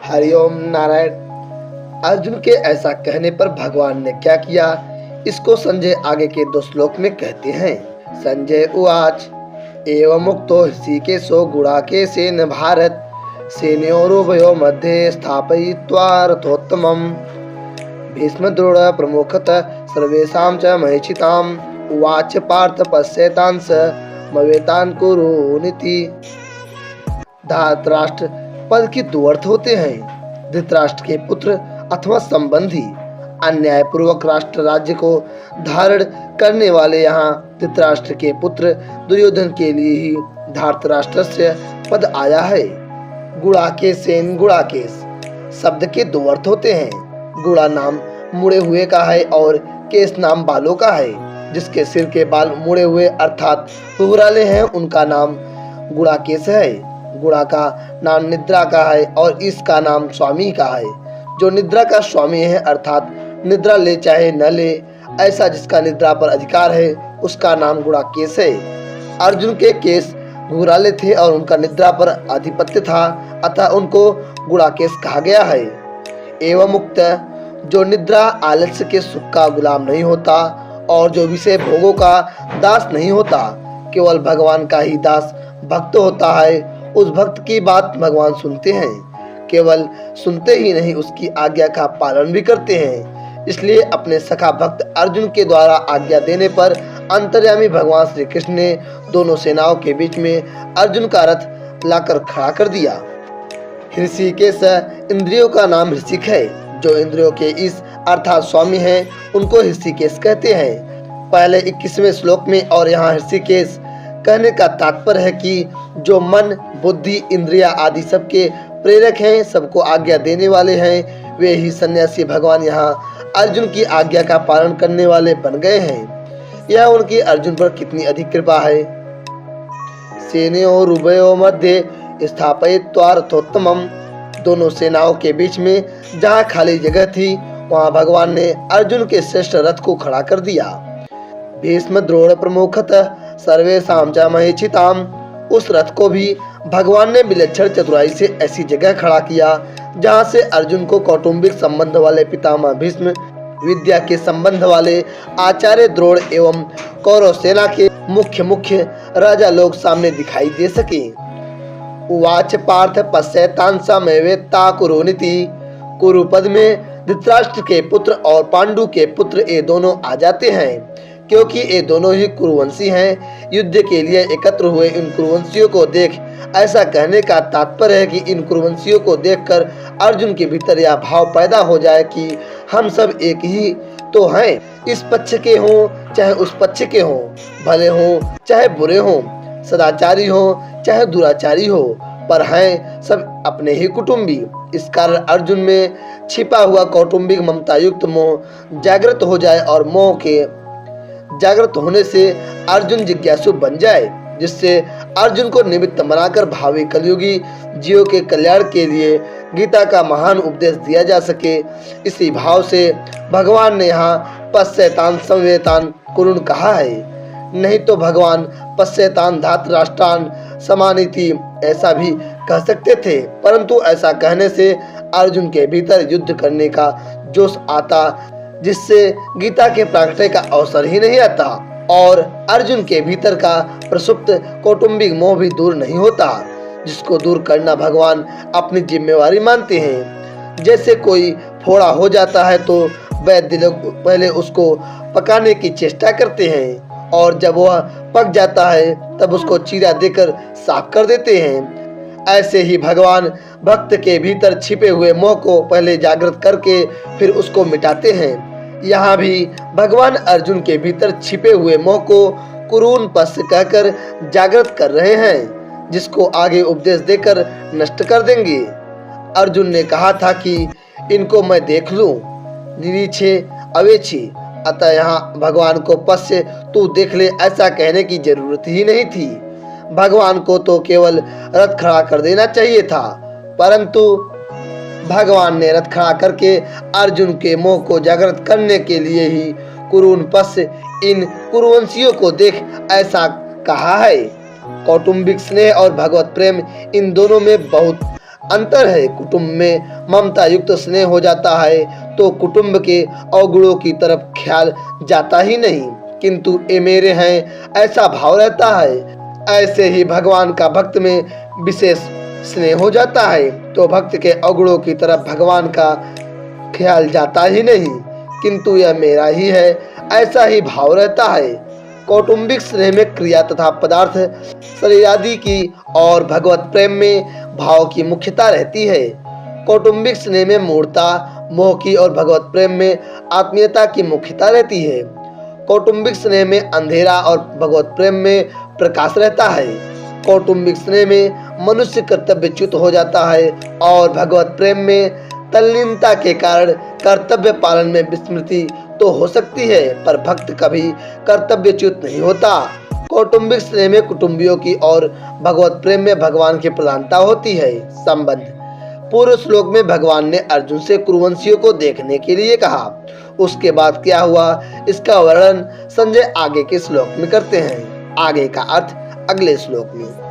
हरिओम नारायण। अर्जुन के ऐसा कहने पर भगवान ने क्या किया, इसको संजय आगे के 2 श्लोक में कहते हैं। संजय उवाच एवं मुक्तो ऋषिकेशो गुडाकेशेन भारत सेनयोरुभयो मध्ये स्थापयित्वा रथोत्तमम् भीष्मद्रोण प्रमुखतः सर्वेषां च महिषिताम् उवाच पार्थ पश्येतान् स मवेतान् कुरुनिति। धृतराष्ट्र पद के 2 अर्थ होते हैं। धृतराष्ट्र के पुत्र अथवा संबंधी, अन्यायपूर्वक राष्ट्र राज्य को धारण करने वाले। यहाँ धृतराष्ट्र के पुत्र दुर्योधन के लिए ही धृतराष्ट्रस्य पद आया है। गुडाकेशेन, गुडाकेश शब्द के 2 अर्थ होते हैं। गुड़ा नाम मुड़े हुए का है और केश नाम बालों का है। जिसके सिर के बाल मुड़े हुए अर्थात घुघराले हैं उनका नाम गुडाकेश है। गुड़ा का नाम निद्रा का है और इसका नाम स्वामी का है। जो निद्रा का स्वामी है अर्थात निद्रा ले चाहे न ले, ऐसा जिसका निद्रा पर अधिकार है उसका नाम गुडाकेश है। अर्जुन के केश घुघराले थे और उनका निद्रा पर आधिपत्य था, अतः उनको गुडाकेश कहा गया है। एवं मुक्त, जो निद्रा आलस्य के सुख का गुलाम नहीं होता और जो विषय भोगों का दास नहीं होता, केवल भगवान का ही दास भक्त होता है। उस भक्त की बात भगवान सुनते हैं, केवल सुनते ही नहीं उसकी आज्ञा का पालन भी करते हैं। इसलिए अपने सखा भक्त अर्जुन के द्वारा आज्ञा देने पर अंतर्यामी भगवान श्री कृष्ण ने दोनों सेनाओं के बीच में अर्जुन का रथ लाकर खड़ा कर दिया। ऋषिकेश इंद्रियों का नाम ऋषिक है। जो इंद्रियों के इस अर्थात स्वामी हैं उनको ऋषिकेश कहते हैं। पहले 21वें श्लोक में और यहाँ ऋषिकेश कहने का तात्पर्य है कि जो मन, बुद्धि, इंद्रिया आदि सबके प्रेरक हैं, सबको आज्ञा देने वाले हैं, वे ही सन्यासी भगवान यहाँ अर्जुन की आज्ञा का पालन करने वाले बन गए हैं। यह उनकी अर्जुन पर कितनी अधिक कृपा है। सेनयोरुभयो मध्ये स्थापयित्वा रथोत्तमम्, दोनों सेनाओं के बीच में जहाँ खाली जगह थी वहाँ भगवान ने अर्जुन के श्रेष्ठ रथ को खड़ा कर दिया। भीष्म द्रोण प्रमुखतः सर्वेषां च महिषिताम्, उस रथ को भी भगवान ने विलक्षण चतुराई से ऐसी जगह खड़ा किया जहाँ से अर्जुन को कौटुंबिक संबंध वाले पितामह भीष्म, विद्या के संबंध वाले आचार्य द्रोण एवं कौरव सेना के मुख्य राजा लोग सामने दिखाई दे सके। उवाच पार्थ पश्येतान् स मवेत्ता कुरुनिति। कुरु पद में धृतराष्ट्र के पुत्र और पांडु के पुत्र ये दोनों आ जाते हैं, क्योंकि ये दोनों ही कुरुवंशी हैं। युद्ध के लिए एकत्र हुए इन कुरुवंशियों को देख ऐसा कहने का तात्पर्य है कि इन कुरुवंशियों को देखकर अर्जुन के भीतर यह भाव पैदा हो जाए कि हम सब एक ही तो हैं। इस पक्ष के हों चाहे उस पक्ष के हों, भले हों चाहे बुरे हों, सदाचारी हों चाहे दुराचारी हो, पर हैं सब अपने ही कुटुंबी। इस कारण अर्जुन में छिपा हुआ कौटुंबिक ममता युक्त मोह जागृत हो जाए और मोह के जागृत होने से अर्जुन जिज्ञासु बन जाए, जिससे अर्जुन को निमित्त बनाकर भावी कलयुगी जीवों के कल्याण के लिए गीता का महान उपदेश दिया जा सके। इसी भाव से भगवान ने यहाँ पश्येतान् समवेतान् कुरुन् कहा है। नहीं तो भगवान पश्येतान् धृतराष्ट्रान् समानिति ऐसा भी कह सकते थे, परंतु ऐसा कहने से अर्जुन के भीतर युद्ध करने का जोश आता, जिससे गीता के प्रगटे का अवसर ही नहीं आता और अर्जुन के भीतर का प्रसुप्त कौटुंबिक मोह भी दूर नहीं होता, जिसको दूर करना भगवान अपनी जिम्मेवारी मानते हैं। जैसे कोई फोड़ा हो जाता है तो वैद्य लोग पहले उसको पकाने की चेष्टा करते हैं और जब वह पक जाता है तब उसको चीरा देकर साफ कर देते हैं। ऐसे ही भगवान भक्त के भीतर छिपे हुए मोह को पहले जागृत करके फिर उसको मिटाते हैं। यहाँ भी भगवान अर्जुन के भीतर छिपे हुए मोह को कुरून पश्य कहकर जागृत कर रहे हैं, जिसको आगे उपदेश देकर नष्ट कर देंगे। अर्जुन ने कहा था कि इनको मैं देख लूं, निरीक्षे अवेक्षी, अतः यहाँ भगवान को पश्य तू देख ले ऐसा कहने की जरूरत ही नहीं थी। भगवान को तो केवल रथ खड़ा कर देना चाहिए था, परंतु भगवान ने रथ खड़ा करके अर्जुन के मोह को जागृत करने के लिए ही कुरुन पश्य, इन कुरुवंशियों को देख ऐसा कहा है। कौटुंबिक स्नेह और भगवत प्रेम इन दोनों में बहुत अंतर है। कुटुंब में ममता युक्त स्नेह हो जाता है तो कुटुंब के अवगुणों की तरफ ख्याल जाता ही नहीं, किंतु ये मेरे हैं ऐसा भाव रहता है। ऐसे ही भगवान का भक्त में विशेष स्नेह हो जाता है तो भक्त के अवगुणों की तरफ भगवान का ख्याल जाता ही नहीं, किंतु यह मेरा ही है ऐसा ही भाव रहता है। कौटुंबिक स्नेह में क्रिया तथा पदार्थ शरीर आदि की और भगवत प्रेम में भाव की मुख्यता रहती है। कौटुंबिक स्नेह में मूर्ता मोह की और भगवत प्रेम में आत्मीयता की मुख्यता रहती है। कौटुंबिक स्नेह में अंधेरा और भगवत प्रेम में प्रकाश रहता है। कौटुंबिक स्नेह में मनुष्य कर्तव्यच्युत हो जाता है और भगवत प्रेम में तल्लीनता के कारण कर्तव्य पालन में विस्मृति तो हो सकती है, पर भक्त कभी कर्तव्यच्युत नहीं होता। कौटुंबिक स्नेह में कुटुंबियों की और भगवत प्रेम में भगवान की प्रधानता होती है। संबंध पूर्व श्लोक में भगवान ने अर्जुन से कुरुवंशियों को देखने के लिए कहा। उसके बाद क्या हुआ इसका वर्णन संजय आगे के श्लोक में करते हैं। आगे का अर्थ अगले श्लोक में।